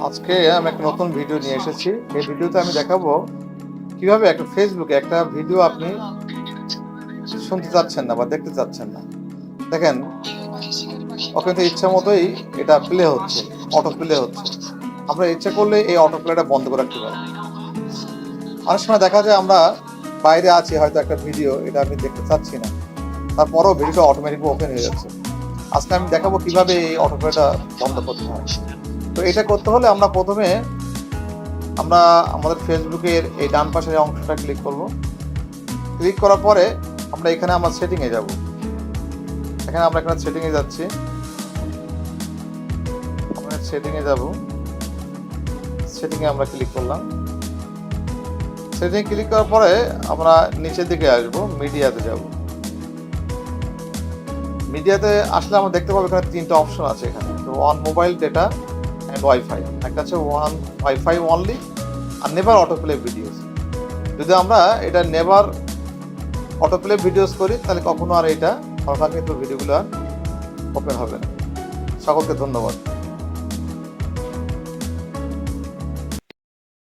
আজকে আমি একটা নতুন ভিডিও নিয়ে এসেছি। এই ভিডিওতে আমি দেখাবো কিভাবে একটা ফেসবুকে একটা ভিডিও আপনি শুনতে চাচ্ছেন না বা দেখতে চাচ্ছেন না। দেখেন, ওখানে তো ইচ্ছা মতোই এটা প্লে হচ্ছে, অটো প্লে হচ্ছে। আমরা ইচ্ছা করলে এই অটো প্লেটা বন্ধ করে রাখতে পারি। অনেক সময় দেখা যায় আমরা বাইরে আছি, হয়তো একটা ভিডিও এটা আমি দেখতে চাচ্ছি না, তারপরেও ভিডিওটা অটোমেটিক ওপেন হয়ে যাচ্ছে। আজকে আমি দেখাবো কিভাবে এই অটো প্লেটা বন্ধ করতে হয়। তো এটা করতে হলে আমরা প্রথমে আমাদের ফেসবুকের এই ডান পাশের অংশটা ক্লিক করব। ক্লিক করার পরে আমরা এখানে আমার সেটিংয়ে যাব। আমরা এখানে সেটিংয়ে যাচ্ছি। আমরা সেটিংয়ে যাব। সেটিংয়ে আমরা ক্লিক করলাম। সেটিং ক্লিক করার পরে আমরা নিচের দিকে আসব, মিডিয়াতে যাব। মিডিয়াতে আসলে আমরা দেখতে পাবো এখানে তিনটা অপশন আছে। এখানে তো on mobile data and wifi, একটা আছে ওয়ান ওয়াইফাই অনলি আর নেভার অটো প্লে ভিডিওস। যদি আমরা এটা নেভার অটো প্লে ভিডিওস করি তাহলে কখনো আর এটা কিন্তু ভিডিওগুলো আর ওপেন হবে না। সকলকে ধন্যবাদ।